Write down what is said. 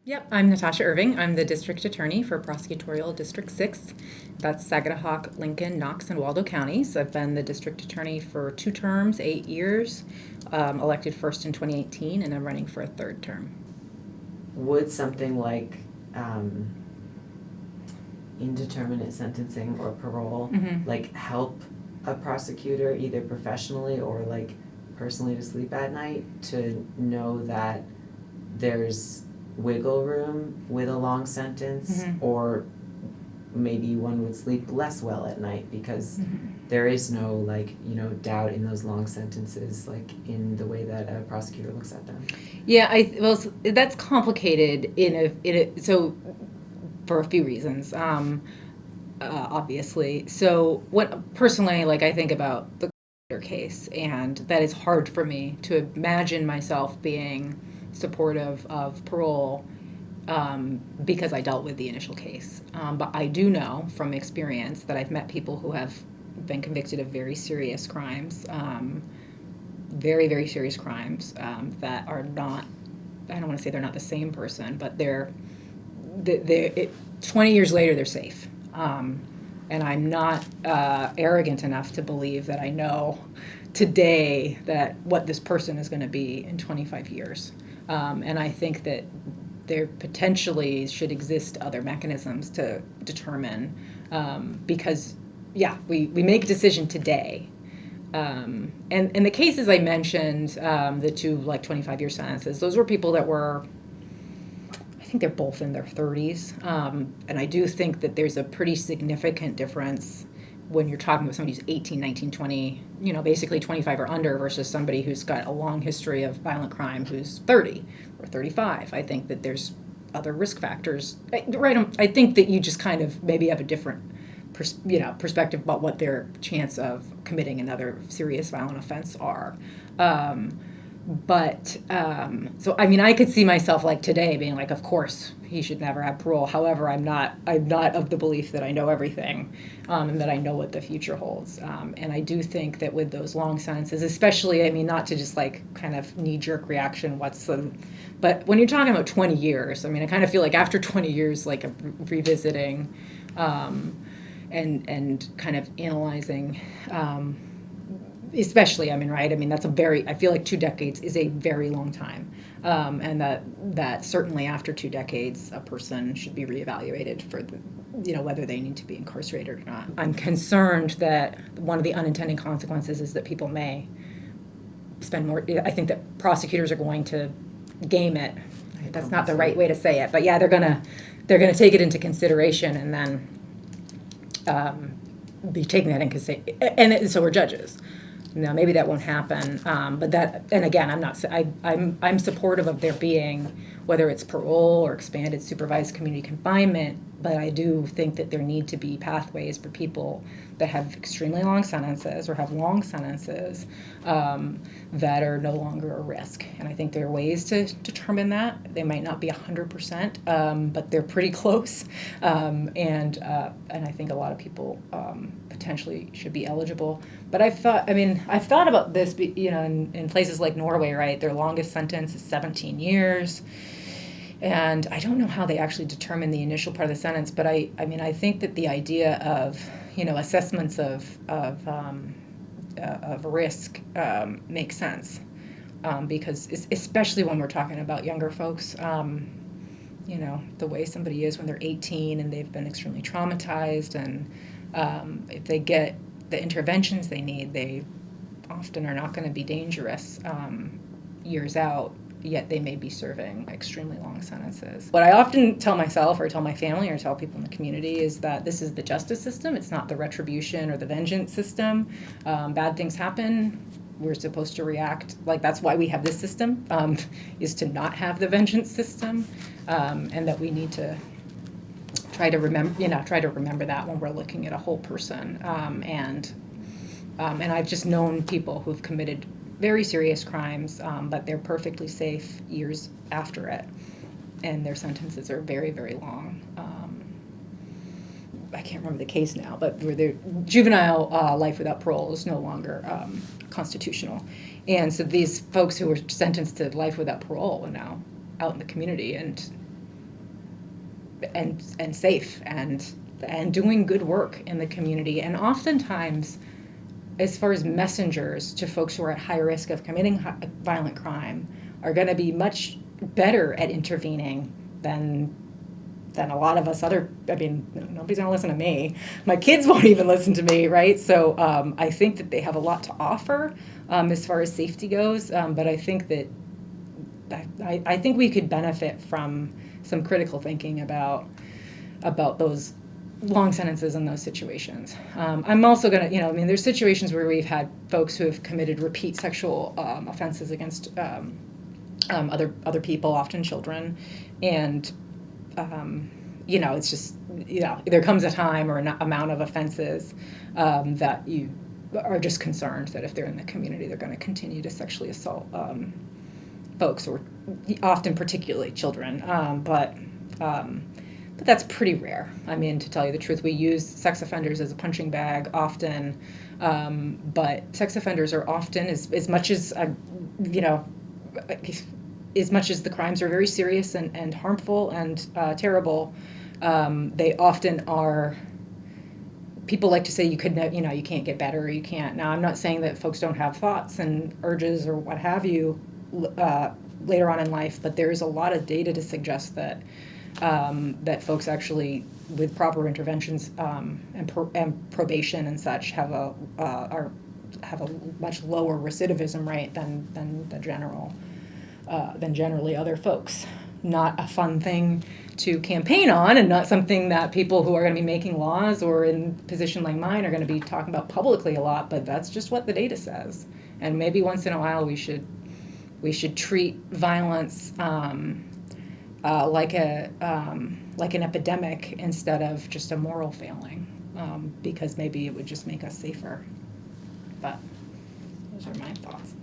Yep, I'm Natasha Irving. I'm the district attorney for prosecutorial District 6. That's Sagadachoc, Lincoln, Knox, and Waldo counties. I've been the district attorney for 2 terms, 8 years, elected first in 2018, and I'm running for a 3rd term. Would something like indeterminate sentencing or parole like help a prosecutor either professionally or like personally to sleep at night, to know that there's wiggle room with a long sentence, or maybe one would sleep less well at night because there is no doubt in those long sentences, like in the way that a prosecutor looks at them? Yeah, that's complicated so for a few reasons, obviously. So what personally, I think about the case, and that is hard for me to imagine myself being supportive of parole because I dealt with the initial case. But I do know from experience that I've met people who have been convicted of very serious crimes, very, very serious crimes that are not, I don't want to say they're not the same person, but they're 20 years later, they're safe. And I'm not arrogant enough to believe that I know today that what this person is going to be in 25 years. And I think that there potentially should exist other mechanisms to determine, because, we make a decision today. And the cases I mentioned, the 2 25-year sentences, those were people that were, I think they're both in their 30s. And I do think that there's a pretty significant difference when you're talking with somebody who's 18, 19, 20, basically 25 or under, versus somebody who's got a long history of violent crime who's 30 or 35. I think that there's other risk factors. I think that you just kind of maybe have a different perspective about what their chance of committing another serious violent offense are. So I could see myself today being of course he should never have parole. However, I'm not of the belief that I know everything, and that I know what the future holds. And I do think that with those long sentences, especially, not to just kind of knee-jerk reaction, but when you're talking about 20 years, I kind of feel like after 20 years, revisiting, and kind of analyzing, especially, that's I feel like 2 decades is a very long time. And that certainly after 2 decades, a person should be reevaluated for whether they need to be incarcerated or not. I'm concerned that one of the unintended consequences is that people may spend more. I think that prosecutors are going to game it. That's not the right way to say it, but yeah, they're gonna take it into consideration and then be taking that in consideration. And so we're judges. Now, maybe that won't happen, but that, and again, I'm supportive of there being, whether it's parole or expanded supervised community confinement, but I do think that there need to be pathways for people that have extremely long sentences or have long sentences that are no longer a risk. And I think there are ways to determine that. They might not be 100%, but they're pretty close. And I think a lot of people potentially should be eligible. But I've thought about this, in places like Norway, right? Their longest sentence is 17 years. And I don't know how they actually determine the initial part of the sentence, but I think that the idea of, assessments of risk makes sense, because especially when we're talking about younger folks, the way somebody is when they're 18 and they've been extremely traumatized, and if they get the interventions they need, they often are not going to be dangerous years out, yet they may be serving extremely long sentences. What I often tell myself or tell my family or tell people in the community is that this is the justice system. It's not the retribution or the vengeance system. Bad things happen. We're supposed to react. That's why we have this system, is to not have the vengeance system, and that we need to try to remember that when we're looking at a whole person. And I've just known people who've committed very serious crimes, but they're perfectly safe years after it, and their sentences are very, very long. I can't remember the case now, but where their juvenile life without parole is no longer constitutional. And so these folks who were sentenced to life without parole are now out in the community and and safe and doing good work in the community. And oftentimes, as far as messengers to folks who are at high risk of committing violent crime, are going to be much better at intervening than a lot of us other. I mean, nobody's going to listen to me. My kids won't even listen to me, right? So I think that they have a lot to offer as far as safety goes. But I think that I think we could benefit from some critical thinking about those long sentences in those situations. I'm also going to, I mean, there's situations where we've had folks who have committed repeat sexual offenses against other people, often children, and it's just, there comes a time or an amount of offenses that you are just concerned that if they're in the community, they're going to continue to sexually assault folks, or often particularly children. But that's pretty rare. I mean, to tell you the truth, we use sex offenders as a punching bag often, but sex offenders are often, as much as the crimes are very serious and harmful and terrible, they often are. People like to say you can't get better, or you can't. Now, I'm not saying that folks don't have thoughts and urges or what have you later on in life, but there is a lot of data to suggest that folks actually, with proper interventions and probation and such, have a much lower recidivism rate than generally other folks. Not a fun thing to campaign on, and not something that people who are going to be making laws or in a position like mine are going to be talking about publicly a lot. But that's just what the data says. And maybe once in a while we should treat violence like an epidemic instead of just a moral failing, because maybe it would just make us safer. But those are my thoughts.